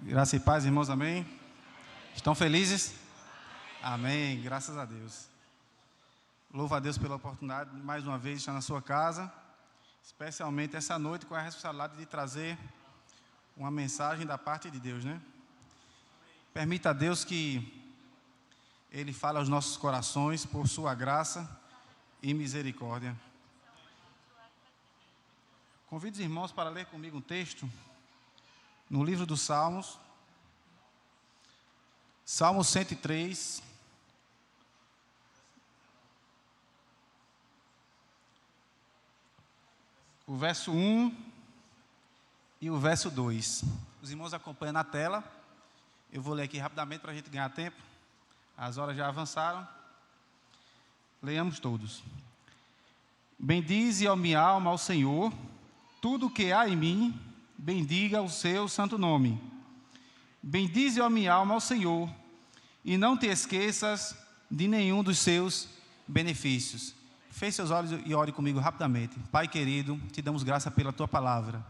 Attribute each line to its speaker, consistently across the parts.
Speaker 1: Graça e paz, irmãos, amém? Estão felizes? Amém, graças a Deus. Louvo a Deus pela oportunidade de mais uma vez estar na sua casa, especialmente essa noite com a responsabilidade de trazer uma mensagem da parte de Deus, né? Permita a Deus que Ele fale aos nossos corações por sua graça e misericórdia. Convido os irmãos para ler comigo um texto no livro dos Salmos, Salmo 103, o verso 1 e o verso 2. Os irmãos acompanham na tela. Eu vou ler aqui rapidamente para a gente ganhar tempo. As horas já avançaram. Leiamos todos. Bendize, ó minha alma, ao Senhor, tudo o que há em mim, bendiga o seu santo nome. Bendize, ó minha alma, ao Senhor, e não te esqueças de nenhum dos seus benefícios. Feche seus olhos e ore comigo rapidamente. Pai querido, te damos graça pela tua palavra.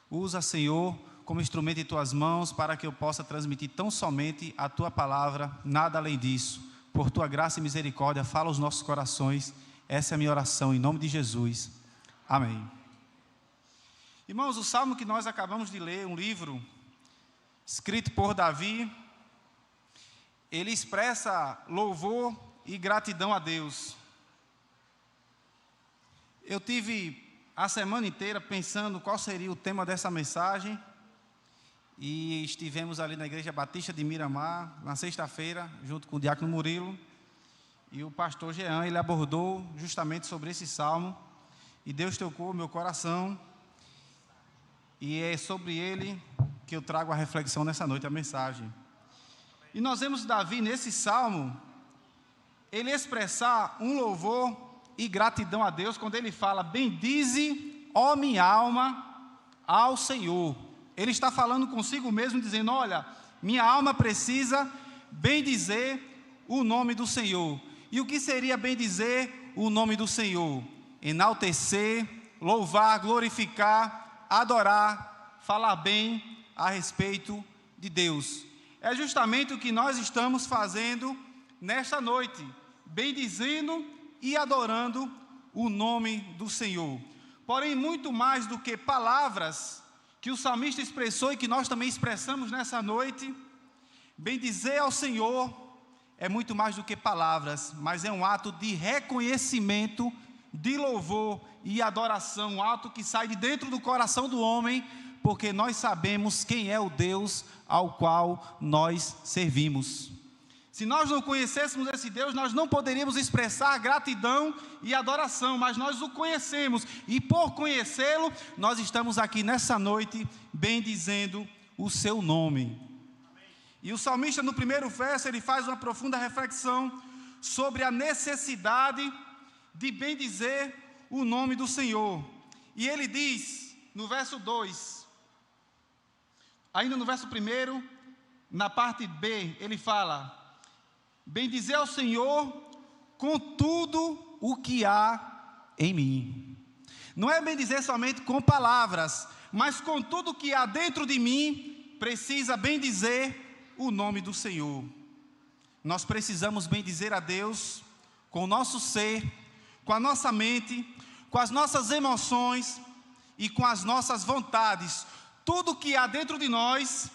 Speaker 1: Usa, Senhor, como instrumento em tuas mãos, para que eu possa transmitir tão somente a tua palavra, nada além disso. Por tua graça e misericórdia, fala aos nossos corações. Essa é a minha oração, em nome de Jesus. Amém. Irmãos, o salmo que nós acabamos de ler, um livro escrito por Davi, ele expressa louvor e gratidão a Deus. Eu tive a semana inteira pensando qual seria o tema dessa mensagem, e estivemos ali na Igreja Batista de Miramar, na sexta-feira, junto com o diácono Murilo, e o pastor Jean, ele abordou justamente sobre esse salmo, e Deus tocou meu coração, e é sobre ele que eu trago a reflexão nessa noite, a mensagem. E nós vemos Davi, nesse salmo, ele expressar um louvor e gratidão a Deus, quando ele fala, bendize, ó minha alma, ao Senhor. Ele está falando consigo mesmo, dizendo, olha, minha alma precisa bendizer o nome do Senhor. E o que seria bendizer o nome do Senhor? Enaltecer, louvar, glorificar, adorar, falar bem a respeito de Deus. É justamente o que nós estamos fazendo nesta noite, bendizendo e adorando o nome do Senhor. Porém, muito mais do que palavras que o salmista expressou e que nós também expressamos nessa noite, bendizer ao Senhor é muito mais do que palavras, mas é um ato de reconhecimento, de louvor e adoração, um ato que sai de dentro do coração do homem, porque nós sabemos quem é o Deus ao qual nós servimos. Se nós não conhecêssemos esse Deus, nós não poderíamos expressar gratidão e adoração, mas nós o conhecemos, e por conhecê-lo, nós estamos aqui nessa noite, bendizendo o seu nome. E o salmista, no primeiro verso, ele faz uma profunda reflexão sobre a necessidade de bendizer o nome do Senhor. E ele diz, no verso 2, ainda no verso 1, na parte B, ele fala, bendizer ao Senhor com tudo o que há em mim. Não é bendizer somente com palavras, mas com tudo o que há dentro de mim, precisa bendizer o nome do Senhor. Nós precisamos bendizer a Deus com o nosso ser, com a nossa mente, com as nossas emoções e com as nossas vontades. Tudo que há dentro de nós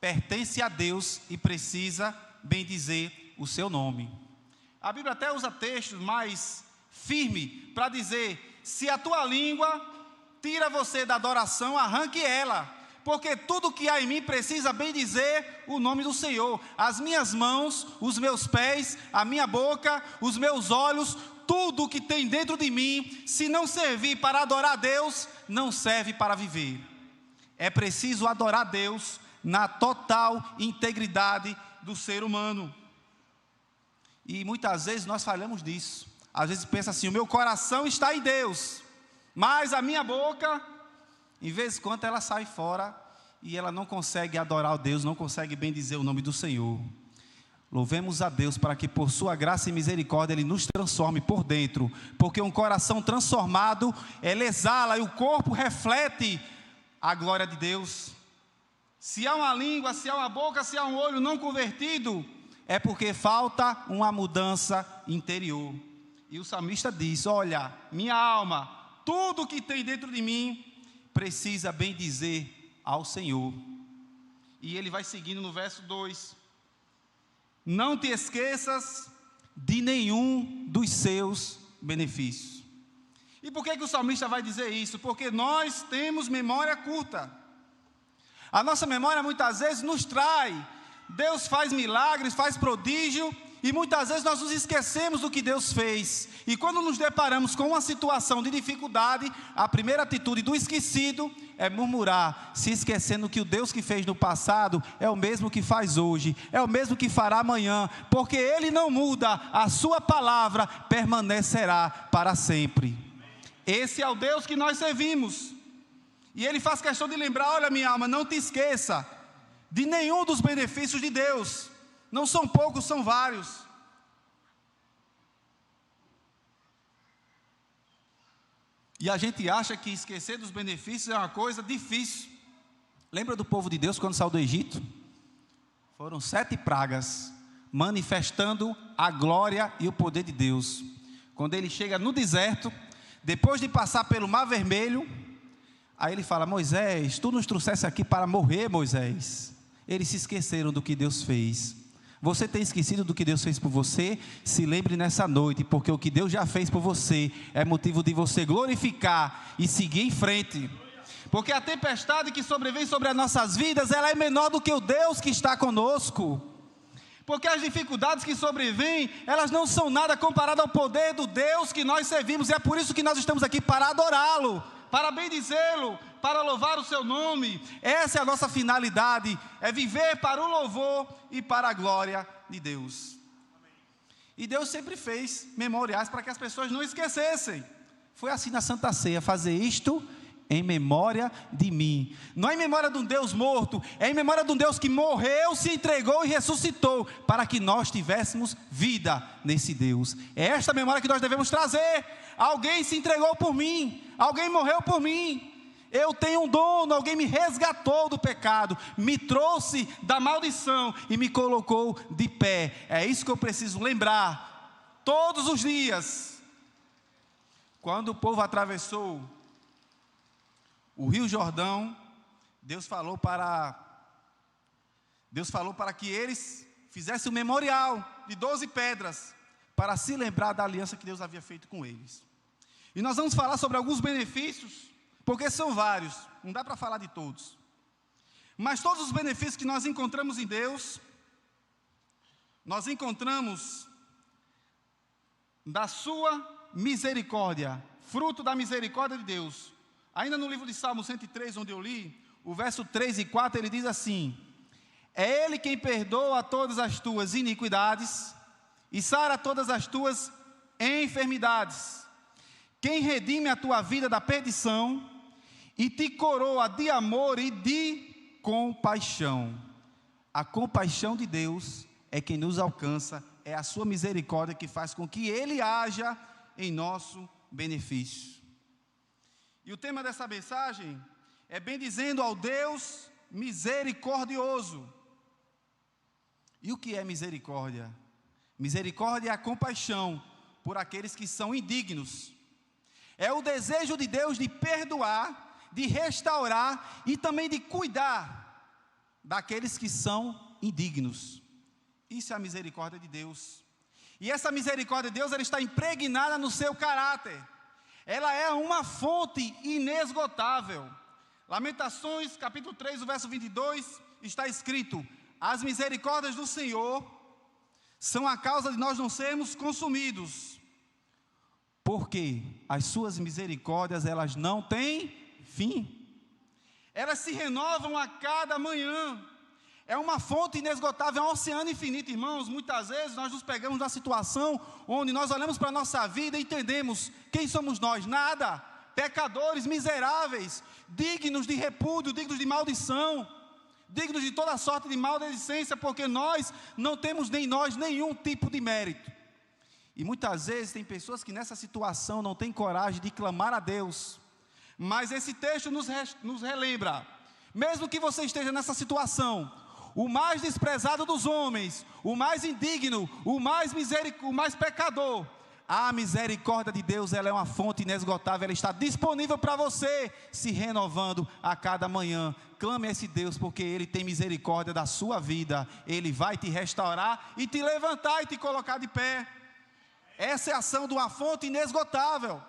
Speaker 1: pertence a Deus e precisa bendizer o seu nome. A Bíblia até usa textos mais firmes para dizer, se a tua língua tira você da adoração, arranque ela, porque tudo que há em mim precisa bendizer o nome do Senhor. As minhas mãos, os meus pés, a minha boca, os meus olhos, tudo que tem dentro de mim, se não servir para adorar a Deus, não serve para viver. É preciso adorar a Deus na total integridade do ser humano. E muitas vezes nós falhamos disso. Às vezes pensa assim, o meu coração está em Deus, mas a minha boca, em vez de quando ela sai fora, e ela não consegue adorar a Deus, não consegue bendizer o nome do Senhor. Louvemos a Deus para que por sua graça e misericórdia Ele nos transforme por dentro, porque um coração transformado, ele exala e o corpo reflete a glória de Deus. Se há uma língua, se há uma boca, se há um olho não convertido, é porque falta uma mudança interior. E o salmista diz: olha, minha alma, tudo que tem dentro de mim, precisa bem dizer ao Senhor. E ele vai seguindo no verso 2: não te esqueças de nenhum dos seus benefícios. E por que o salmista vai dizer isso? Porque nós temos memória curta. A nossa memória muitas vezes nos trai. Deus faz milagres, faz prodígio, e muitas vezes nós nos esquecemos do que Deus fez. E quando nos deparamos com uma situação de dificuldade, a primeira atitude do esquecido é murmurar, se esquecendo que o Deus que fez no passado é o mesmo que faz hoje, é o mesmo que fará amanhã, porque Ele não muda, a sua palavra permanecerá para sempre. Esse é o Deus que nós servimos. E Ele faz questão de lembrar: olha, minha alma, não te esqueça de nenhum dos benefícios de Deus. Não são poucos, são vários. E a gente acha que esquecer dos benefícios é uma coisa difícil. Lembra do povo de Deus quando saiu do Egito? Foram 7 pragas, manifestando a glória e o poder de Deus. Quando ele chega no deserto, depois de passar pelo Mar Vermelho, aí ele fala: Moisés, tu nos trouxeste aqui para morrer, Moisés. Eles se esqueceram do que Deus fez. Você tem esquecido do que Deus fez por você? Se lembre nessa noite, porque o que Deus já fez por você é motivo de você glorificar e seguir em frente. Porque a tempestade que sobrevém sobre as nossas vidas, ela é menor do que o Deus que está conosco. Porque as dificuldades que sobrevêm, elas não são nada comparado ao poder do Deus que nós servimos. E é por isso que nós estamos aqui, para adorá-lo, para bendizê-lo, para louvar o seu nome. Essa é a nossa finalidade, é viver para o louvor e para a glória de Deus. E Deus sempre fez memoriais para que as pessoas não esquecessem. Foi assim na Santa Ceia: fazer isto em memória de mim. Não é em memória de um Deus morto, é em memória de um Deus que morreu, se entregou e ressuscitou, para que nós tivéssemos vida nesse Deus. É esta memória que nós devemos trazer. Alguém se entregou por mim, alguém morreu por mim. Eu tenho um dono, alguém me resgatou do pecado, me trouxe da maldição e me colocou de pé. É isso que eu preciso lembrar todos os dias. Quando o povo atravessou o Rio Jordão, Deus falou para que eles fizessem um memorial de 12 pedras, para se lembrar da aliança que Deus havia feito com eles. E nós vamos falar sobre alguns benefícios, porque são vários, não dá para falar de todos. Mas todos os benefícios que nós encontramos em Deus, nós encontramos da sua misericórdia, fruto da misericórdia de Deus. Ainda no livro de Salmo 103, onde eu li, o verso 3 e 4, ele diz assim: é Ele quem perdoa todas as tuas iniquidades e sara todas as tuas enfermidades, quem redime a tua vida da perdição e te coroa de amor e de compaixão. A compaixão de Deus é quem nos alcança, é a sua misericórdia que faz com que Ele haja em nosso benefício. E o tema dessa mensagem é bendizendo ao Deus misericordioso. E o que é misericórdia? Misericórdia é a compaixão por aqueles que são indignos. É o desejo de Deus de perdoar, de restaurar e também de cuidar daqueles que são indignos. Isso é a misericórdia de Deus. E essa misericórdia de Deus, ela está impregnada no seu caráter. Ela é uma fonte inesgotável. Lamentações, capítulo 3, o verso 22, está escrito: as misericórdias do Senhor são a causa de nós não sermos consumidos, porque as suas misericórdias, elas não têm fim. Elas se renovam a cada manhã. É uma fonte inesgotável, é um oceano infinito, irmãos. Muitas vezes nós nos pegamos numa situação onde nós olhamos para a nossa vida e entendemos: quem somos nós? Nada. Pecadores, miseráveis, dignos de repúdio, dignos de maldição, dignos de toda sorte de maldicência, porque nós não temos nem nós nenhum tipo de mérito. E muitas vezes tem pessoas que nessa situação não têm coragem de clamar a Deus. Mas esse texto nos relembra: Mesmo que você esteja nessa situação, o mais desprezado dos homens, o mais indigno, o mais pecador, a misericórdia de Deus, ela é uma fonte inesgotável, ela está disponível para você, se renovando a cada manhã. Clame a esse Deus, porque Ele tem misericórdia da sua vida, Ele vai te restaurar e te levantar e te colocar de pé. Essa é a ação de uma fonte inesgotável.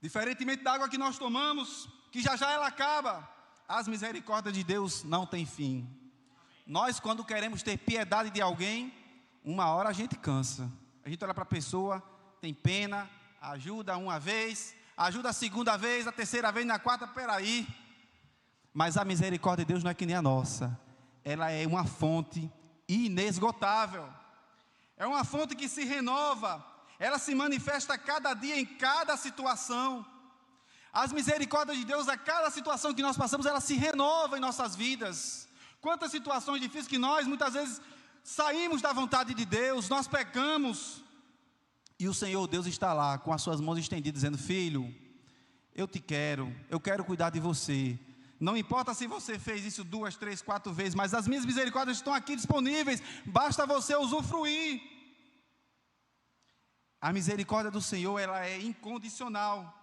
Speaker 1: Diferentemente da água que nós tomamos, que já já ela acaba, as misericórdias de Deus não têm fim. Nós, quando queremos ter piedade de alguém, uma hora a gente cansa. A gente olha para a pessoa, tem pena, ajuda uma vez, ajuda a segunda vez, a terceira vez, na quarta, peraí. Mas a misericórdia de Deus não é que nem a nossa. Ela é uma fonte inesgotável. É uma fonte que se renova. Ela se manifesta a cada dia, em cada situação. As misericórdias de Deus, a cada situação que nós passamos, ela se renova em nossas vidas. Quantas situações difíceis que nós, muitas vezes, saímos da vontade de Deus, nós pecamos, e o Senhor Deus está lá, com as suas mãos estendidas, dizendo: filho, eu te quero, eu quero cuidar de você. Não importa se você fez isso 2, 3, 4 vezes, mas as minhas misericórdias estão aqui disponíveis, basta você usufruir. A misericórdia do Senhor, ela é incondicional.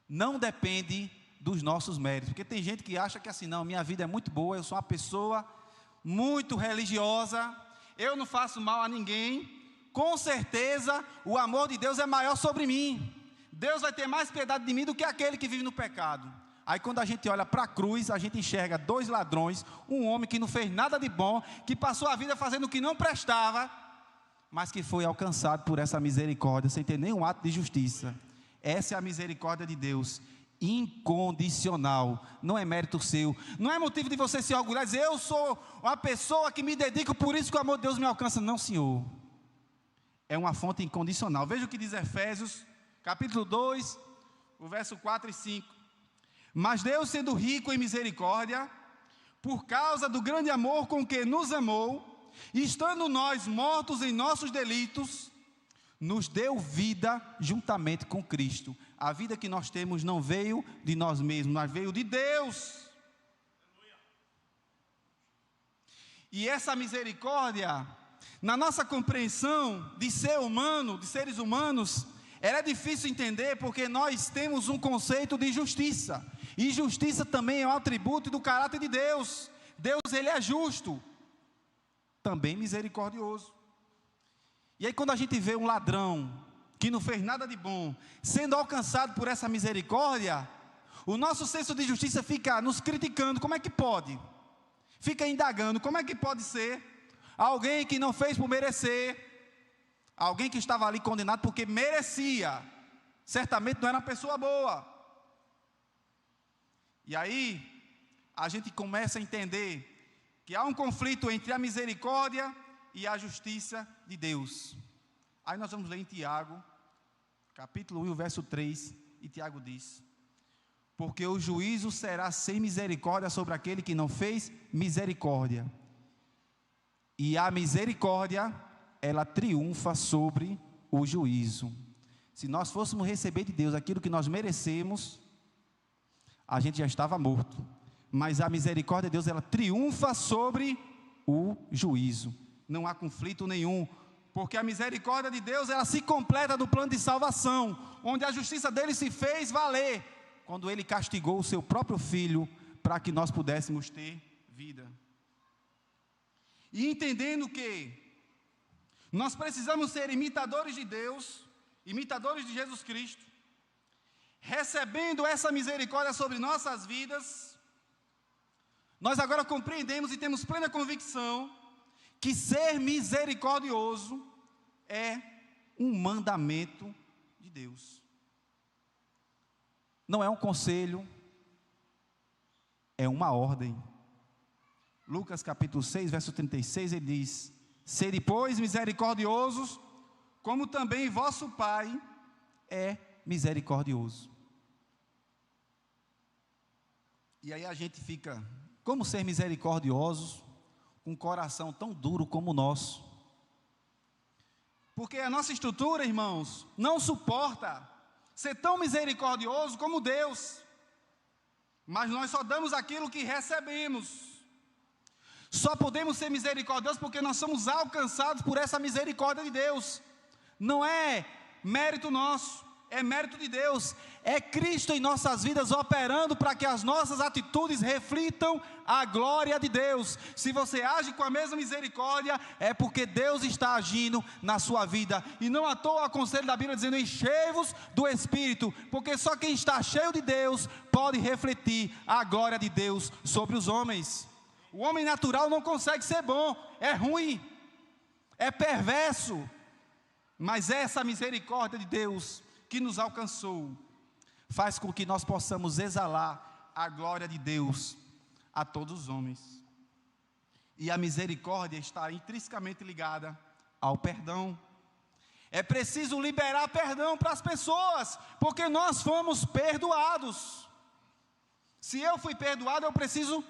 Speaker 1: Não depende dos nossos méritos, porque tem gente que acha que assim, não, minha vida é muito boa, eu sou uma pessoa muito religiosa, eu não faço mal a ninguém, com certeza o amor de Deus é maior sobre mim, Deus vai ter mais piedade de mim do que aquele que vive no pecado. Aí quando a gente olha para a cruz, a gente enxerga 2 ladrões, um homem que não fez nada de bom, que passou a vida fazendo o que não prestava, mas que foi alcançado por essa misericórdia, sem ter nenhum ato de justiça. Essa é a misericórdia de Deus, incondicional, não é mérito seu, não é motivo de você se orgulhar e dizer: eu sou uma pessoa que me dedico, por isso que o amor de Deus me alcança. Não, Senhor, é uma fonte incondicional. Veja o que diz Efésios, capítulo 2, o verso 4 e 5. Mas Deus, sendo rico em misericórdia, por causa do grande amor com que nos amou, e estando nós mortos em nossos delitos, nos deu vida juntamente com Cristo. A vida que nós temos não veio de nós mesmos, mas veio de Deus. E essa misericórdia, na nossa compreensão de ser humano, de seres humanos, ela é difícil entender, porque nós temos um conceito de justiça, e justiça também é um atributo do caráter de Deus. Deus, ele é justo, também misericordioso. E aí quando a gente vê um ladrão, que não fez nada de bom, sendo alcançado por essa misericórdia, o nosso senso de justiça fica nos criticando: como é que pode? Fica indagando: como é que pode ser? Alguém que não fez por merecer, alguém que estava ali condenado porque merecia, certamente não era uma pessoa boa. E aí, a gente começa a entender que há um conflito entre a misericórdia e a justiça de Deus. Aí nós vamos ler em Tiago, capítulo 1, verso 3, e Tiago diz: porque o juízo será sem misericórdia sobre aquele que não fez misericórdia, e a misericórdia, ela triunfa sobre o juízo. Se nós fôssemos receber de Deus aquilo que nós merecemos, a gente já estava morto, mas a misericórdia de Deus, ela triunfa sobre o juízo. Não há conflito nenhum, porque a misericórdia de Deus, ela se completa no plano de salvação, onde a justiça dele se fez valer, quando ele castigou o seu próprio filho, para que nós pudéssemos ter vida. E entendendo que nós precisamos ser imitadores de Deus, imitadores de Jesus Cristo, recebendo essa misericórdia sobre nossas vidas, nós agora compreendemos e temos plena convicção que ser misericordioso é um mandamento de Deus. Não é um conselho, é uma ordem. Lucas capítulo 6, verso 36, ele diz: sede, pois, misericordiosos, como também vosso Pai é misericordioso. E aí a gente fica: como ser misericordiosos com um coração tão duro como o nosso? Porque a nossa estrutura, irmãos, não suporta ser tão misericordioso como Deus, mas nós só damos aquilo que recebemos. Só podemos ser misericordiosos porque nós somos alcançados por essa misericórdia de Deus. Não é mérito nosso, é mérito de Deus. É Cristo em nossas vidas operando para que as nossas atitudes reflitam a glória de Deus. Se você age com a mesma misericórdia, é porque Deus está agindo na sua vida. E não à toa o conselho da Bíblia dizendo: enchei-vos do Espírito, porque só quem está cheio de Deus pode refletir a glória de Deus sobre os homens. O homem natural não consegue ser bom, é ruim, é perverso. Mas essa misericórdia de Deus que nos alcançou faz com que nós possamos exalar a glória de Deus a todos os homens. E a misericórdia está intrinsecamente ligada ao perdão. É preciso liberar perdão para as pessoas, porque nós fomos perdoados. Se eu fui perdoado, eu preciso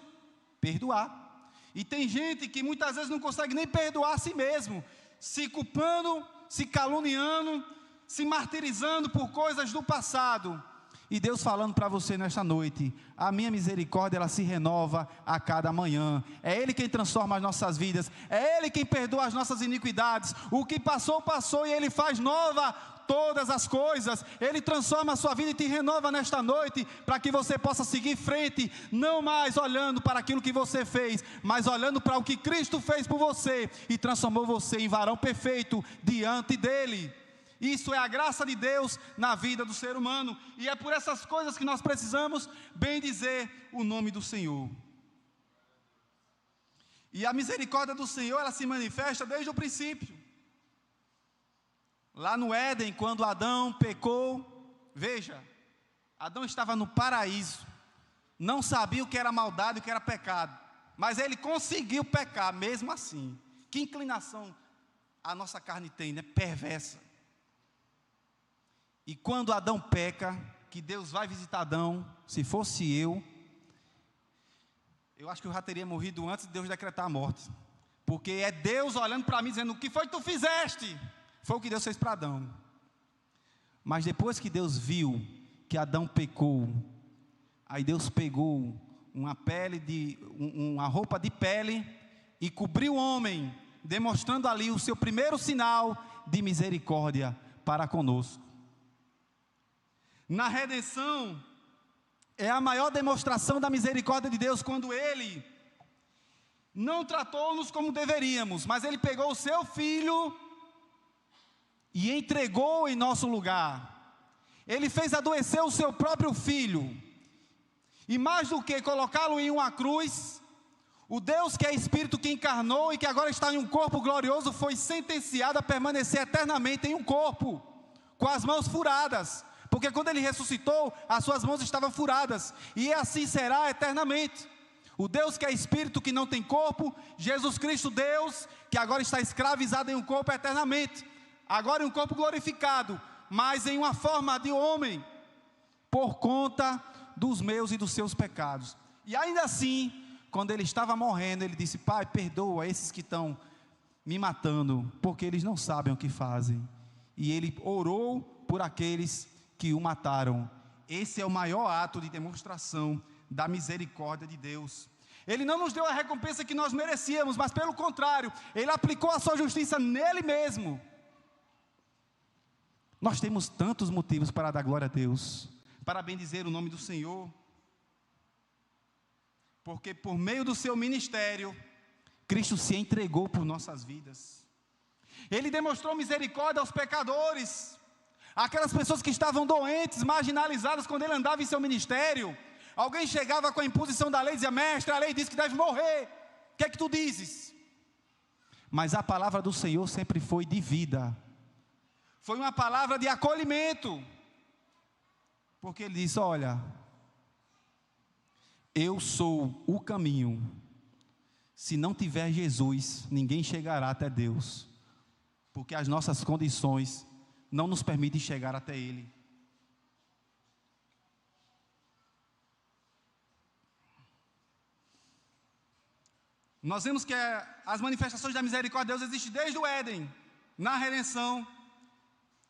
Speaker 1: perdoar. E tem gente que muitas vezes não consegue nem perdoar a si mesmo, se culpando, se caluniando, se martirizando por coisas do passado. E Deus falando para você nesta noite: a minha misericórdia, ela se renova a cada manhã. É Ele quem transforma as nossas vidas, é Ele quem perdoa as nossas iniquidades. O que passou, passou, e Ele faz nova todas as coisas. Ele transforma a sua vida e te renova nesta noite, para que você possa seguir em frente, não mais olhando para aquilo que você fez, mas olhando para o que Cristo fez por você, e transformou você em varão perfeito diante dEle. Isso é a graça de Deus na vida do ser humano, e é por essas coisas que nós precisamos bendizer o nome do Senhor. E a misericórdia do Senhor, ela se manifesta desde o princípio. Lá no Éden, quando Adão pecou, veja, Adão estava no paraíso, não sabia o que era maldade e o que era pecado, mas ele conseguiu pecar mesmo assim. Que inclinação a nossa carne tem, né? Perversa. E quando Adão peca, que Deus vai visitar Adão, se fosse eu acho que eu já teria morrido antes de Deus decretar a morte, porque é Deus olhando para mim dizendo: o que foi que tu fizeste? Foi o que Deus fez para Adão. Mas depois que Deus viu que Adão pecou, aí Deus pegou uma roupa de pele e cobriu o homem, demonstrando ali o seu primeiro sinal de misericórdia para conosco. Na redenção, é a maior demonstração da misericórdia de Deus, quando Ele não tratou-nos como deveríamos, mas Ele pegou o seu Filho e entregou em nosso lugar. Ele fez adoecer o seu próprio Filho, e mais do que colocá-lo em uma cruz, o Deus que é Espírito, que encarnou e que agora está em um corpo glorioso, foi sentenciado a permanecer eternamente em um corpo, com as mãos furadas, porque quando Ele ressuscitou, as suas mãos estavam furadas, e assim será eternamente. O Deus que é Espírito, que não tem corpo, Jesus Cristo Deus, que agora está escravizado em um corpo eternamente, agora em um corpo glorificado, mas em uma forma de homem, por conta dos meus e dos seus pecados. E ainda assim, quando Ele estava morrendo, Ele disse: Pai, perdoa esses que estão me matando, porque eles não sabem o que fazem. E Ele orou por aqueles que o mataram. Esse é o maior ato de demonstração da misericórdia de Deus. Ele não nos deu a recompensa que nós merecíamos, mas pelo contrário, Ele aplicou a sua justiça nele mesmo. Nós temos tantos motivos para dar glória a Deus, para bendizer o nome do Senhor, porque por meio do seu ministério, Cristo se entregou por nossas vidas. Ele demonstrou misericórdia aos pecadores, aquelas pessoas que estavam doentes, marginalizadas, quando Ele andava em seu ministério. Alguém chegava com a imposição da lei e dizia: mestre, a lei diz que deve morrer, o que é que tu dizes? Mas a palavra do Senhor sempre foi de vida, foi uma palavra de acolhimento, porque Ele disse: olha, eu sou o caminho, se não tiver Jesus, ninguém chegará até Deus, porque as nossas condições não nos permitem chegar até Ele. Nós vemos que as manifestações da misericórdia de Deus existem desde o Éden, na redenção,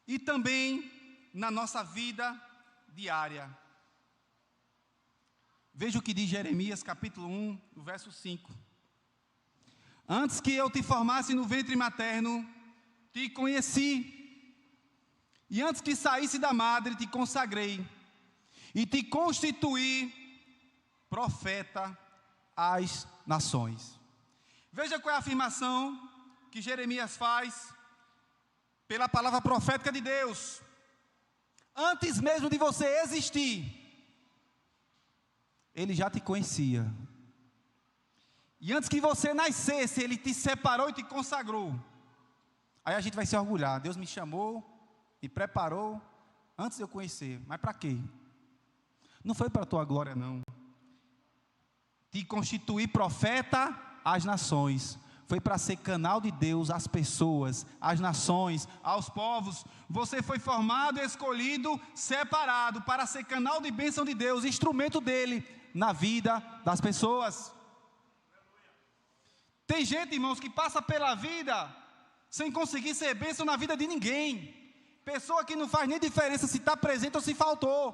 Speaker 1: e também na nossa vida diária. Veja o que diz Jeremias capítulo 1, no verso 5. Antes que eu te formasse no ventre materno, te conheci. E antes que saísse da madre, te consagrei. E te constituí profeta às nações. Veja qual é a afirmação que Jeremias faz pela palavra profética de Deus. Antes mesmo de você existir, Ele já te conhecia. E antes que você nascesse, Ele te separou e te consagrou. Aí a gente vai se orgulhar. Deus me chamou, me preparou, antes de eu conhecer. Mas para quê? Não foi para a tua glória, não. Te constituir profeta às nações. Foi para ser canal de Deus às pessoas, às nações, aos povos. Você foi formado, escolhido, separado para ser canal de bênção de Deus, instrumento dele na vida das pessoas. Tem gente, irmãos, que passa pela vida sem conseguir ser bênção na vida de ninguém. Pessoa que não faz nem diferença se está presente ou se faltou,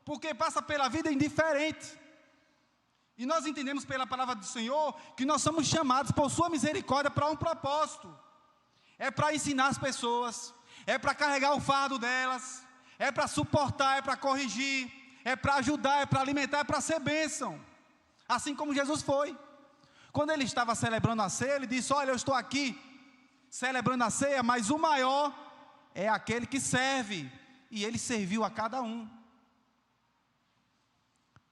Speaker 1: porque passa pela vida indiferente. E nós entendemos pela palavra do Senhor que nós somos chamados por sua misericórdia para um propósito. É para ensinar as pessoas, é para carregar o fardo delas, é para suportar, é para corrigir, é para ajudar, é para alimentar, é para ser bênção. Assim como Jesus foi. Quando ele estava celebrando a ceia, ele disse: olha, eu estou aqui celebrando a ceia, mas o maior é aquele que serve. E ele serviu a cada um.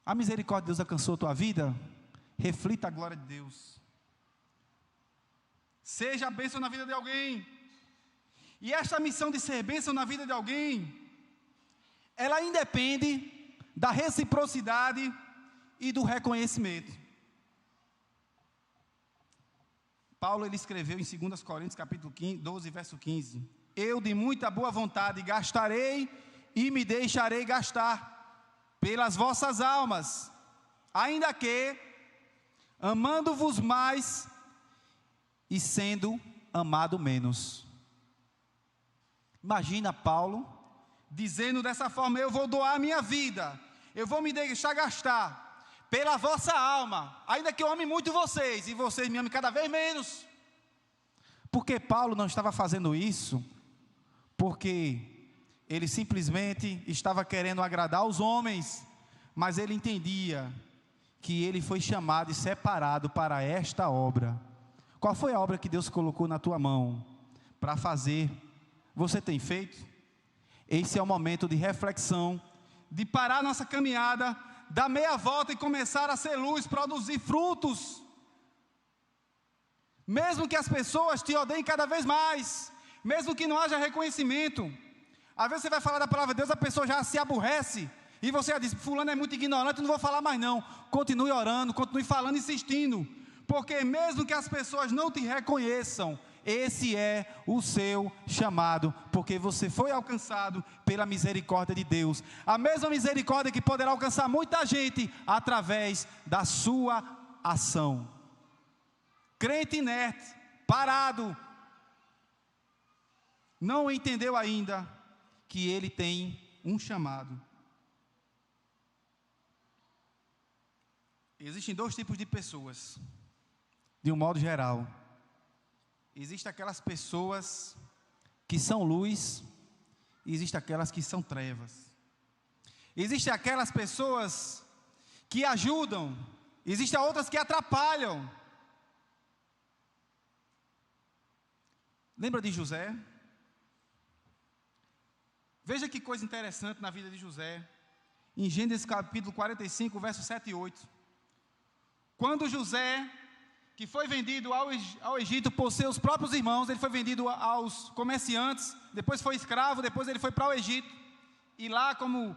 Speaker 1: A misericórdia de Deus alcançou a tua vida? Reflita a glória de Deus. Seja a bênção na vida de alguém. E esta missão de ser bênção na vida de alguém, ela independe da reciprocidade e do reconhecimento. Paulo ele escreveu em 2 Coríntios capítulo 12, verso 15: eu de muita boa vontade gastarei e me deixarei gastar pelas vossas almas, ainda que amando-vos mais e sendo amado menos. Imagina Paulo dizendo dessa forma: eu vou doar a minha vida, eu vou me deixar gastar pela vossa alma, ainda que eu ame muito vocês, e vocês me amem cada vez menos. Porque Paulo não estava fazendo isso porque ele simplesmente estava querendo agradar os homens, mas ele entendia que ele foi chamado e separado para esta obra. Qual foi a obra que Deus colocou na tua mão para fazer? Você tem feito? Esse é o momento de reflexão, de parar nossa caminhada, dar meia volta e começar a ser luz, produzir frutos. Mesmo que as pessoas te odeiem cada vez mais, mesmo que não haja reconhecimento. Às vezes você vai falar da palavra de Deus, a pessoa já se aborrece, e você já diz: fulano é muito ignorante, não vou falar mais não. Continue orando, continue falando, insistindo, porque mesmo que as pessoas não te reconheçam, esse é o seu chamado, porque você foi alcançado pela misericórdia de Deus, a mesma misericórdia que poderá alcançar muita gente através da sua ação. Crente inerte, parado, não entendeu ainda que ele tem um chamado. Existem dois tipos de pessoas, de um modo geral. Existem aquelas pessoas que são luz, e existem aquelas que são trevas. Existem aquelas pessoas que ajudam, existem outras que atrapalham. Lembra de José? Veja que coisa interessante na vida de José, em Gênesis capítulo 45, versos 7 e 8. Quando José, que foi vendido ao Egito por seus próprios irmãos, ele foi vendido aos comerciantes, depois foi escravo, depois ele foi para o Egito, e lá como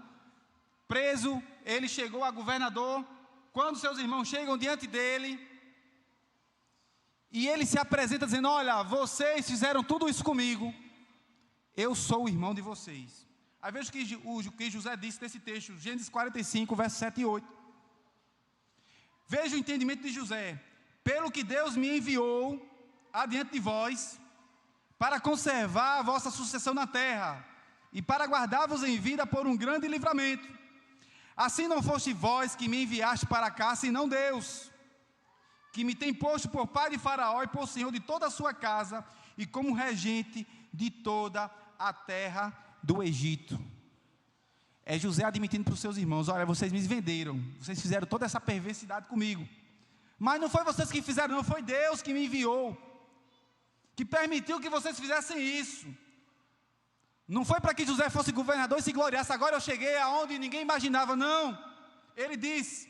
Speaker 1: preso, ele chegou a governador. Quando seus irmãos chegam diante dele, e ele se apresenta dizendo: olha, vocês fizeram tudo isso comigo, eu sou o irmão de vocês. Aí veja o que José disse nesse texto, Gênesis 45, versos 7 e 8. Veja o entendimento de José: pelo que Deus me enviou adiante de vós, para conservar a vossa sucessão na terra, e para guardar-vos em vida por um grande livramento. Assim não foste vós que me enviaste para cá, senão Deus, que me tem posto por pai de Faraó e por senhor de toda a sua casa, e como regente de toda a terra do Egito. É José admitindo para os seus irmãos: olha, vocês me venderam, vocês fizeram toda essa perversidade comigo, mas não foi vocês que fizeram, não, foi Deus que me enviou, que permitiu que vocês fizessem isso. Não foi para que José fosse governador e se gloriasse: agora eu cheguei aonde ninguém imaginava. Não, ele disse: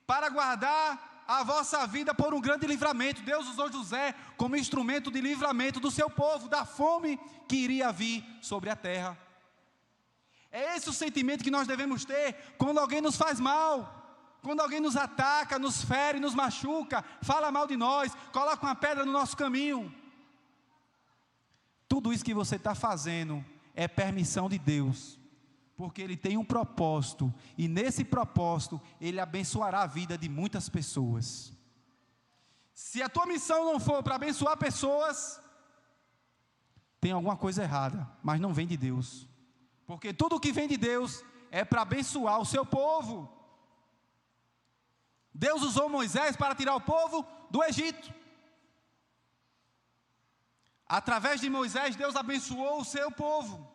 Speaker 1: para guardar a vossa vida por um grande livramento. Deus usou José como instrumento de livramento do seu povo, da fome que iria vir sobre a terra. É esse o sentimento que nós devemos ter quando alguém nos faz mal, quando alguém nos ataca, nos fere, nos machuca, fala mal de nós, coloca uma pedra no nosso caminho. Tudo isso que você está fazendo é permissão de Deus, porque Ele tem um propósito, e nesse propósito Ele abençoará a vida de muitas pessoas. Se a tua missão não for para abençoar pessoas, tem alguma coisa errada, mas não vem de Deus, porque tudo que vem de Deus é para abençoar o seu povo. Deus usou Moisés para tirar o povo do Egito. Através de Moisés, Deus abençoou o seu povo.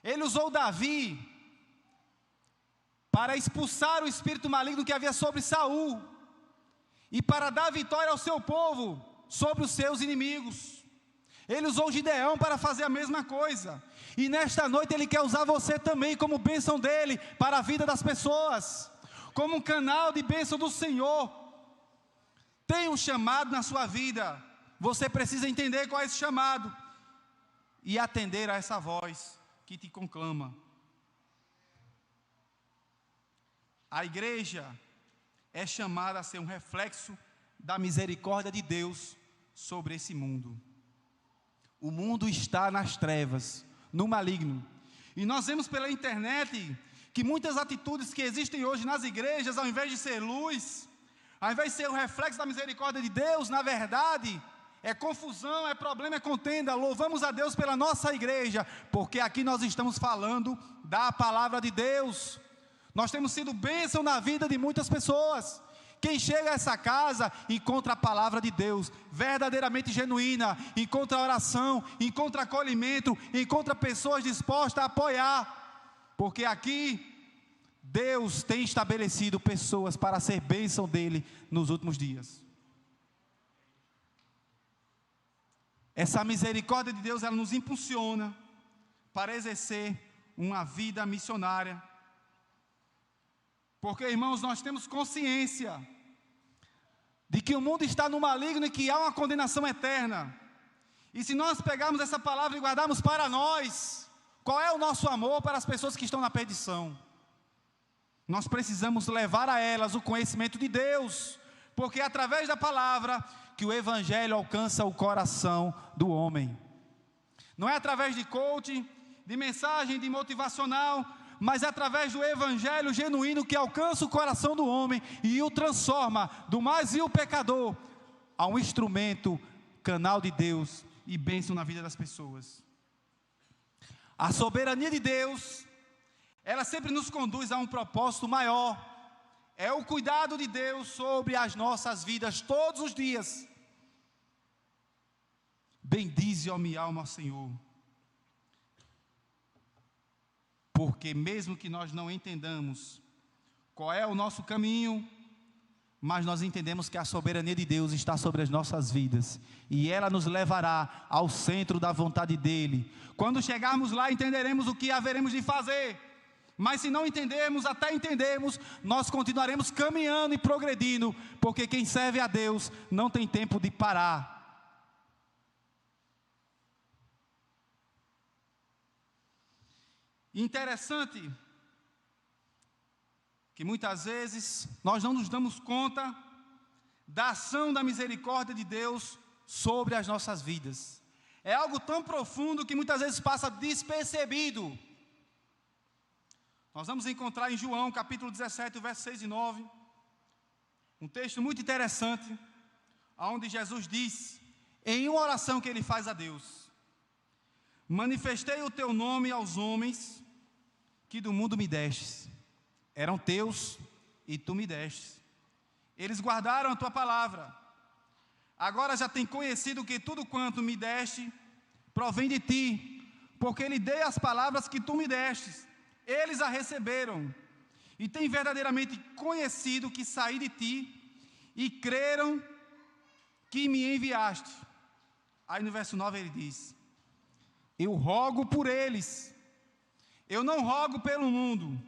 Speaker 1: Ele usou Davi para expulsar o espírito maligno que havia sobre Saul, e para dar vitória ao seu povo sobre os seus inimigos. Ele usou Gideão para fazer a mesma coisa, e nesta noite Ele quer usar você também como bênção dEle para a vida das pessoas, como um canal de bênção do Senhor. Tem um chamado na sua vida, você precisa entender qual é esse chamado, e atender a essa voz que te conclama. A igreja é chamada a ser um reflexo da misericórdia de Deus sobre esse mundo. O mundo está nas trevas, no maligno, e nós vemos pela internet que muitas atitudes que existem hoje nas igrejas, ao invés de ser luz, ao invés de ser o reflexo da misericórdia de Deus, na verdade, é confusão, é problema, é contenda. Louvamos a Deus pela nossa igreja, porque aqui nós estamos falando da palavra de Deus. Nós temos sido bênção na vida de muitas pessoas. Quem chega a essa casa, encontra a palavra de Deus, verdadeiramente genuína, encontra oração, encontra acolhimento, encontra pessoas dispostas a apoiar, porque aqui, Deus tem estabelecido pessoas para ser bênção dEle nos últimos dias. Essa misericórdia de Deus, ela nos impulsiona para exercer uma vida missionária. Porque, irmãos, nós temos consciência de que o mundo está no maligno e que há uma condenação eterna. E se nós pegarmos essa palavra e guardarmos para nós, qual é o nosso amor para as pessoas que estão na perdição? Nós precisamos levar a elas o conhecimento de Deus, porque é através da palavra que o evangelho alcança o coração do homem. Não é através de coaching, de mensagem, de motivacional, mas é através do evangelho genuíno que alcança o coração do homem e o transforma do mais vil pecador a um instrumento, canal de Deus e bênção na vida das pessoas. A soberania de Deus, ela sempre nos conduz a um propósito maior. É o cuidado de Deus sobre as nossas vidas todos os dias. Bendize, ó minha alma, Senhor. Porque mesmo que nós não entendamos qual é o nosso caminho, mas nós entendemos que a soberania de Deus está sobre as nossas vidas, e ela nos levará ao centro da vontade dEle. Quando chegarmos lá, entenderemos o que haveremos de fazer, mas se não entendermos, até entendermos, nós continuaremos caminhando e progredindo, porque quem serve a Deus não tem tempo de parar. Interessante que muitas vezes nós não nos damos conta da ação da misericórdia de Deus sobre as nossas vidas. É algo tão profundo que muitas vezes passa despercebido. Nós vamos encontrar em João capítulo 17, versos 6 e 9, um texto muito interessante, onde Jesus diz, em uma oração que Ele faz a Deus: manifestei o teu nome aos homens que do mundo me destes. Eram teus e tu me destes. Eles guardaram a tua palavra. Agora já têm conhecido que tudo quanto me deste provém de ti, porque lhe dei as palavras que tu me destes. Eles a receberam e têm verdadeiramente conhecido que saí de ti e creram que me enviaste. Aí no verso 9 ele diz: eu rogo por eles, eu não rogo pelo mundo,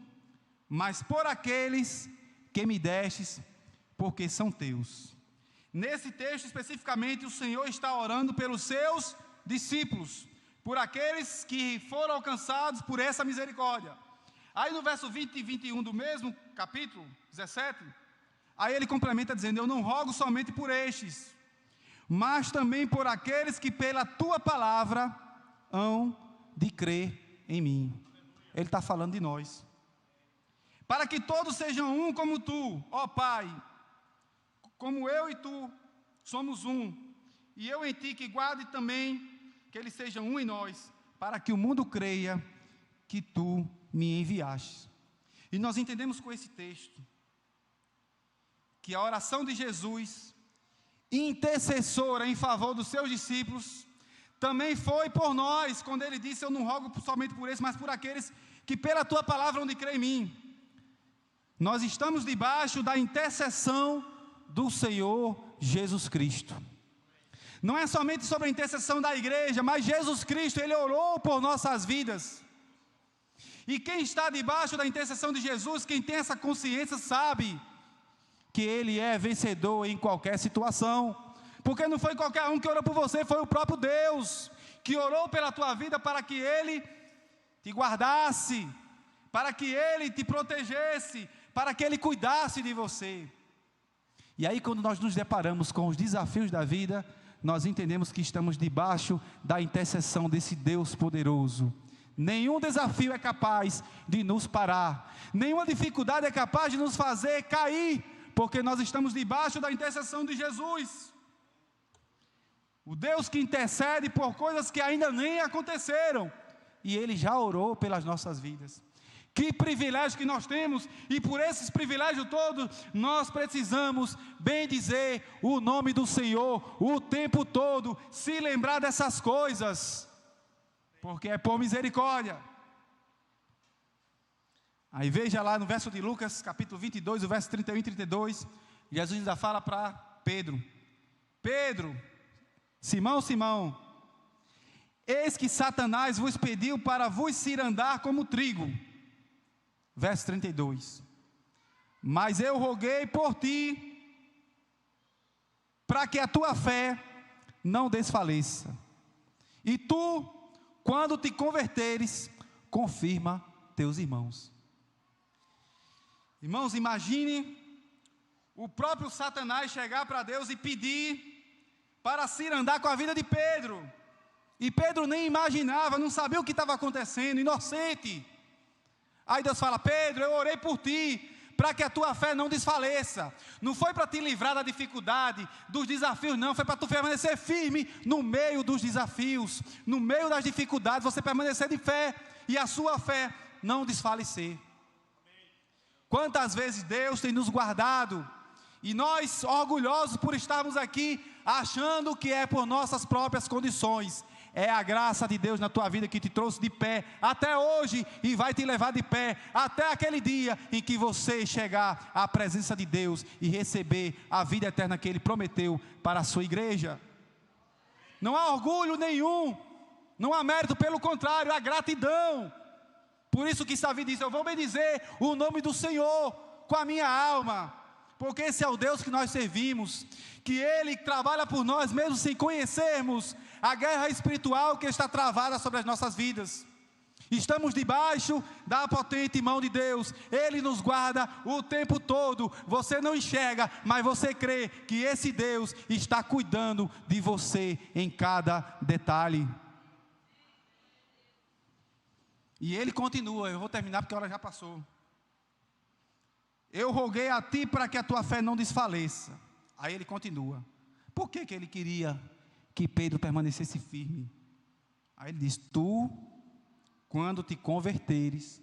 Speaker 1: mas por aqueles que me destes, porque são teus. Nesse texto especificamente, o Senhor está orando pelos seus discípulos, por aqueles que foram alcançados por essa misericórdia. Aí no verso 20 e 21 do mesmo capítulo 17, aí ele complementa dizendo: eu não rogo somente por estes, mas também por aqueles que pela tua palavra hão de crer em mim. Ele está falando de nós. Para que todos sejam um como tu, ó Pai, como eu e tu somos um, e eu em ti, que guarde também que eles sejam um em nós, para que o mundo creia que tu me enviaste. E nós entendemos com esse texto que a oração de Jesus, intercessora em favor dos seus discípulos, também foi por nós, quando ele disse: eu não rogo somente por eles, mas por aqueles que pela tua palavra hão de crer em mim. Nós estamos debaixo da intercessão do Senhor Jesus Cristo. Não é somente sobre a intercessão da igreja, mas Jesus Cristo, Ele orou por nossas vidas. E quem está debaixo da intercessão de Jesus, quem tem essa consciência, sabe que Ele é vencedor em qualquer situação. Porque não foi qualquer um que orou por você, foi o próprio Deus, que orou pela tua vida para que Ele te guardasse, para que Ele te protegesse, para que Ele cuidasse de você. E aí, quando nós nos deparamos com os desafios da vida, nós entendemos que estamos debaixo da intercessão desse Deus poderoso. Nenhum desafio é capaz de nos parar, nenhuma dificuldade é capaz de nos fazer cair, porque nós estamos debaixo da intercessão de Jesus. O Deus que intercede por coisas que ainda nem aconteceram, e Ele já orou pelas nossas vidas. Que privilégio que nós temos, e por esses privilégios todos, nós precisamos bendizer o nome do Senhor o tempo todo, se lembrar dessas coisas, porque é por misericórdia. Aí veja lá no verso de Lucas, capítulo 22, o verso 31 e 32, Jesus ainda fala para Pedro: Pedro, Simão, Simão, eis que Satanás vos pediu para vos cirandar como trigo. Verso 32, mas eu roguei por ti, para que a tua fé não desfaleça, e tu, quando te converteres, confirma teus irmãos. Irmãos, imagine o próprio Satanás chegar para Deus e pedir para cirandar com a vida de Pedro, e Pedro nem imaginava, não sabia o que estava acontecendo, inocente. Aí Deus fala: Pedro, eu orei por ti, para que a tua fé não desfaleça. Não foi para te livrar da dificuldade, dos desafios, não. Foi para tu permanecer firme no meio dos desafios, no meio das dificuldades, você permanecer de fé, e a sua fé não desfalecer. Quantas vezes Deus tem nos guardado, e nós, orgulhosos por estarmos aqui, achando que é por nossas próprias condições. É a graça de Deus na tua vida que te trouxe de pé até hoje, e vai te levar de pé até aquele dia em que você chegar à presença de Deus e receber a vida eterna que Ele prometeu para a sua igreja. Não há orgulho nenhum, não há mérito, pelo contrário, há gratidão. Por isso que Davi disse: eu vou bendizer o nome do Senhor com a minha alma, porque esse é o Deus que nós servimos, que Ele trabalha por nós mesmo sem conhecermos a guerra espiritual que está travada sobre as nossas vidas. Estamos debaixo da potente mão de Deus, Ele nos guarda o tempo todo. Você não enxerga, mas você crê que esse Deus está cuidando de você em cada detalhe. E Ele continua, eu vou terminar porque a hora já passou. Eu roguei a ti para que a tua fé não desfaleça. Aí Ele continua. Por que Ele queria que Pedro permanecesse firme? Aí ele diz: tu, quando te converteres,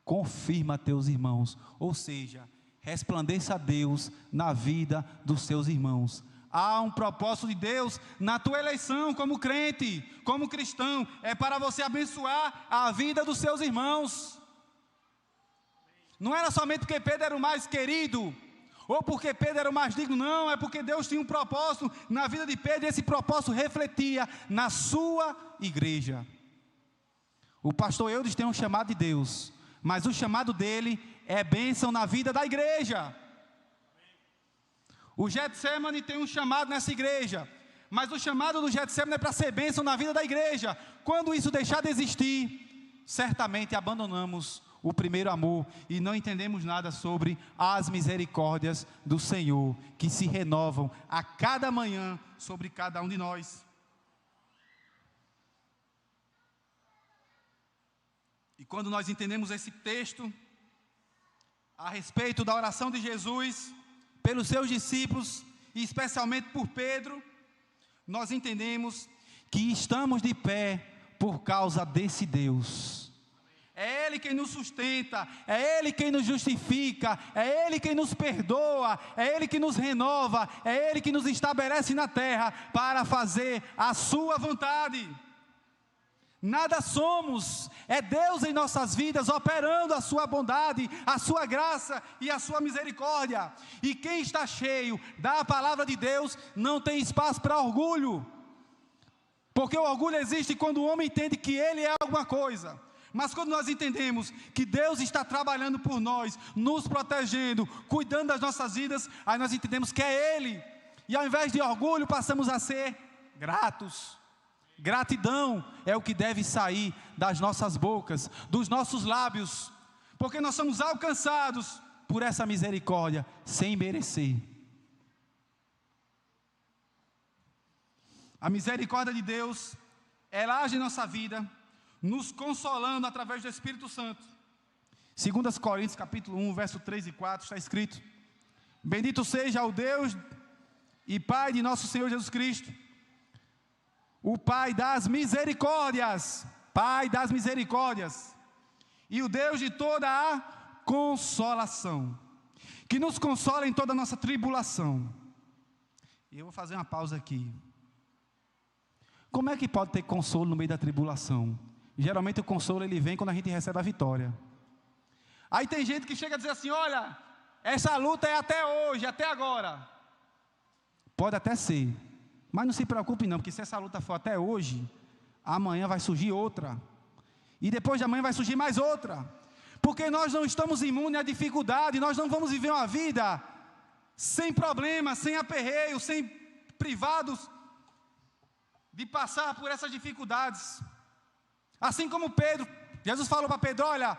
Speaker 1: confirma a teus irmãos. Ou seja, resplandeça a Deus na vida dos seus irmãos. Há um propósito de Deus na tua eleição como crente, como cristão. É para você abençoar a vida dos seus irmãos. Não era somente porque Pedro era o mais querido, ou porque Pedro era o mais digno, não. É porque Deus tinha um propósito na vida de Pedro, e esse propósito refletia na sua igreja. O pastor Eudes tem um chamado de Deus, mas o chamado dele é bênção na vida da igreja. O Getsemane tem um chamado nessa igreja, mas o chamado do Getsemane é para ser bênção na vida da igreja. Quando isso deixar de existir, certamente abandonamos o primeiro amor e não entendemos nada sobre as misericórdias do Senhor, que se renovam a cada manhã sobre cada um de nós. E quando nós entendemos esse texto a respeito da oração de Jesus pelos seus discípulos, e especialmente por Pedro, nós entendemos que estamos de pé por causa desse Deus. É Ele quem nos sustenta, é Ele quem nos justifica, é Ele quem nos perdoa, é Ele que nos renova, é Ele que nos estabelece na terra para fazer a sua vontade. Nada somos, é Deus em nossas vidas operando a sua bondade, a sua graça e a sua misericórdia. E quem está cheio da palavra de Deus não tem espaço para orgulho, porque o orgulho existe quando o homem entende que ele é alguma coisa. Mas quando nós entendemos que Deus está trabalhando por nós, nos protegendo, cuidando das nossas vidas, aí nós entendemos que é Ele, e ao invés de orgulho passamos a ser gratos. Gratidão é o que deve sair das nossas bocas, dos nossos lábios, porque nós somos alcançados por essa misericórdia, sem merecer. A misericórdia de Deus, ela age em nossa vida, nos consolando através do Espírito Santo. 2 Coríntios capítulo 1, verso 3 e 4, está escrito: bendito seja o Deus e Pai de nosso Senhor Jesus Cristo, o Pai das misericórdias, e o Deus de toda a consolação, que nos consola em toda a nossa tribulação. E eu vou fazer uma pausa aqui. Como é que pode ter consolo no meio da tribulação? Geralmente o consolo ele vem quando a gente recebe a vitória. Aí tem gente que chega a dizer assim: olha, essa luta é até hoje, até agora. Pode até ser, mas não se preocupe não, porque se essa luta for até hoje, amanhã vai surgir outra, e depois de amanhã vai surgir mais outra, porque nós não estamos imunes à dificuldade. Nós não vamos viver uma vida sem problemas, sem aperreios, sem privados de passar por essas dificuldades. Assim como Pedro, Jesus falou para Pedro: olha,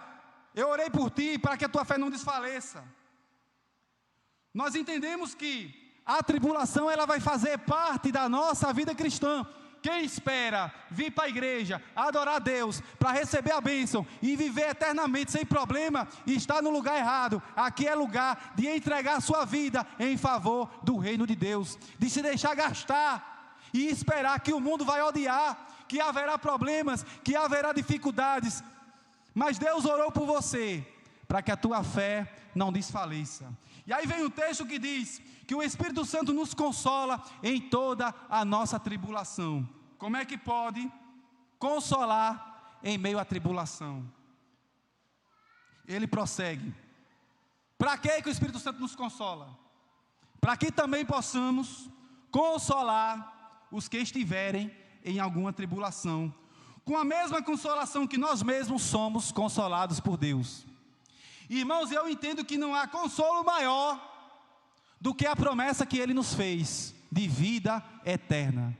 Speaker 1: eu orei por ti para que a tua fé não desfaleça. Nós entendemos que a tribulação ela vai fazer parte da nossa vida cristã. Quem espera vir para a igreja, adorar a Deus, para receber a bênção e viver eternamente sem problema, está no lugar errado. Aqui é lugar de entregar a sua vida em favor do reino de Deus, de se deixar gastar e esperar que o mundo vai odiar, que haverá problemas, que haverá dificuldades. Mas Deus orou por você, para que a tua fé não desfaleça. E aí vem um texto que diz que o Espírito Santo nos consola em toda a nossa tribulação. Como é que pode consolar em meio à tribulação? Ele prossegue: para que o Espírito Santo nos consola? Para que também possamos consolar os que estiverem em alguma tribulação, com a mesma consolação que nós mesmos somos consolados por Deus. Irmãos, eu entendo que não há consolo maior do que a promessa que Ele nos fez, de vida eterna.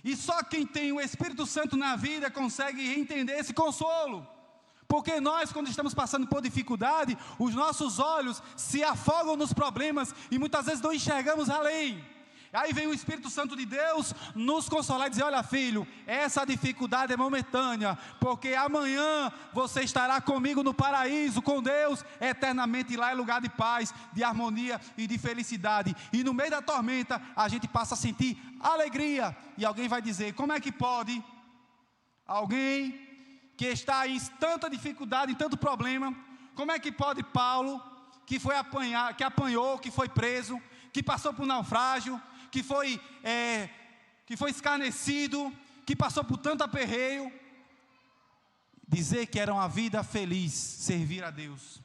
Speaker 1: E só quem tem o Espírito Santo na vida consegue entender esse consolo. Porque nós, quando estamos passando por dificuldade, os nossos olhos se afogam nos problemas e muitas vezes não enxergamos além. Aí vem o Espírito Santo de Deus nos consolar e dizer: olha filho, essa dificuldade é momentânea, porque amanhã você estará comigo no paraíso, com Deus, eternamente, e lá é lugar de paz, de harmonia e de felicidade. E no meio da tormenta, a gente passa a sentir alegria. E alguém vai dizer: como é que pode Alguém que está em tanta dificuldade, em tanto problema, como é que pode Paulo, que apanhou, que foi preso, que passou por naufrágio, que foi escarnecido, que passou por tanto aperreio, dizer que era uma vida feliz, servir a Deus?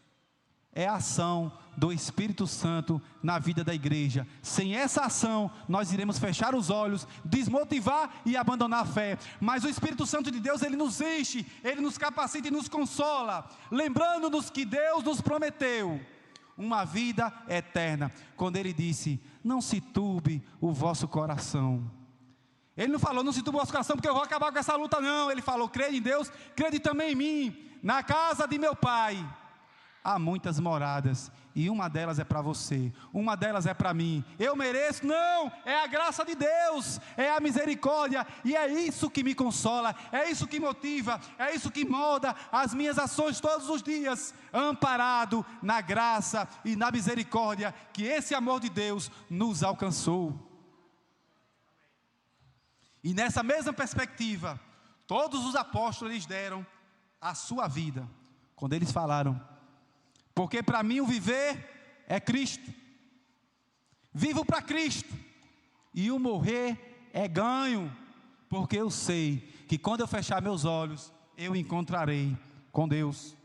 Speaker 1: É a ação do Espírito Santo na vida da igreja. Sem essa ação, nós iremos fechar os olhos, desmotivar e abandonar a fé. Mas o Espírito Santo de Deus, ele nos enche, ele nos capacita e nos consola, lembrando-nos que Deus nos prometeu uma vida eterna, quando ele disse: não se turbe o vosso coração. Ele não falou: não se turbe o vosso coração porque eu vou acabar com essa luta, não. Ele falou: crede em Deus, crede também em mim. Na casa de meu pai há muitas moradas, e uma delas é para você, uma delas é para mim. Eu mereço? Não, é a graça de Deus, é a misericórdia, e é isso que me consola, é isso que motiva, é isso que molda as minhas ações todos os dias, amparado na graça e na misericórdia, que esse amor de Deus nos alcançou. E nessa mesma perspectiva, todos os apóstolos eles deram a sua vida, quando eles falaram: porque para mim o viver é Cristo, vivo para Cristo, e o morrer é ganho, porque eu sei que quando eu fechar meus olhos, eu encontrarei com Deus.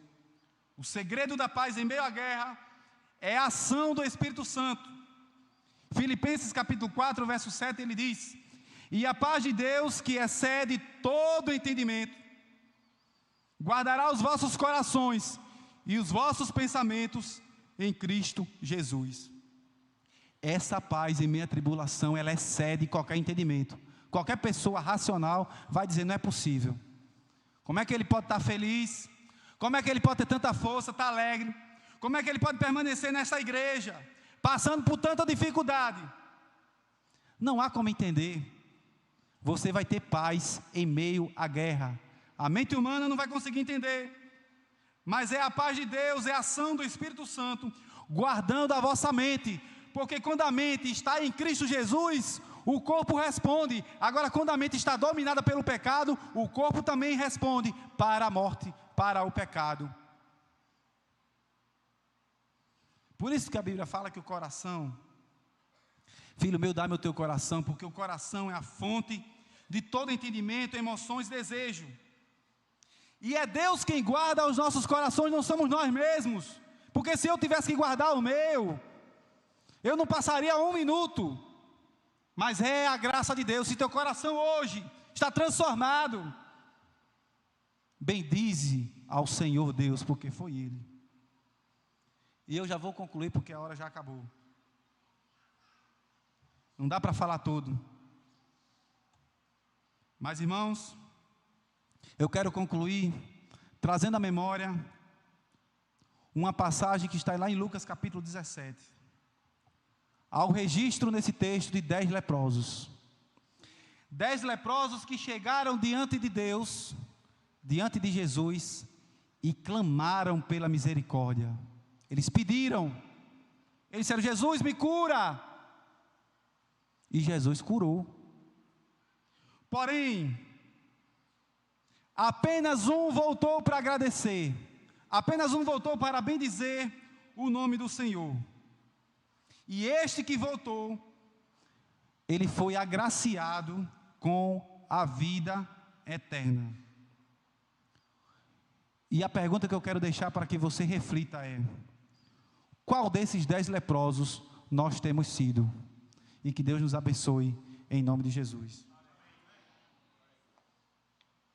Speaker 1: O segredo da paz em meio à guerra é a ação do Espírito Santo. Filipenses capítulo 4, verso 7, ele diz: e a paz de Deus, que excede todo entendimento, guardará os vossos corações e os vossos pensamentos em Cristo Jesus. Essa paz em meio à tribulação, ela excede qualquer entendimento. Qualquer pessoa racional vai dizer: não é possível. Como é que ele pode estar feliz? Como é que ele pode ter tanta força, estar alegre? Como é que ele pode permanecer nessa igreja, passando por tanta dificuldade? Não há como entender. Você vai ter paz em meio à guerra. A mente humana não vai conseguir entender. Mas é a paz de Deus, é a ação do Espírito Santo, guardando a vossa mente, porque quando a mente está em Cristo Jesus, o corpo responde. Agora, quando a mente está dominada pelo pecado, o corpo também responde para a morte, para o pecado. Por isso que a Bíblia fala que o coração, filho meu, dá-me o teu coração, porque o coração é a fonte de todo entendimento, emoções e desejo. E é Deus quem guarda os nossos corações, não somos nós mesmos. Porque se eu tivesse que guardar o meu, eu não passaria um minuto. Mas é a graça de Deus. Se teu coração hoje está transformado, bendize ao Senhor Deus, porque foi Ele. E eu já vou concluir, porque a hora já acabou. Não dá para falar tudo. Mas, irmãos, eu quero concluir trazendo à memória uma passagem que está lá em Lucas capítulo 17. Há o registro nesse texto de 10 leprosos. 10 leprosos que chegaram diante de Deus, diante de Jesus, e clamaram pela misericórdia. Eles pediram, eles disseram: Jesus, me cura. E Jesus curou. Porém, apenas um voltou para agradecer, apenas um voltou para bendizer o nome do Senhor. E este que voltou, ele foi agraciado com a vida eterna. E a pergunta que eu quero deixar para que você reflita é: qual desses 10 leprosos nós temos sido? E que Deus nos abençoe em nome de Jesus.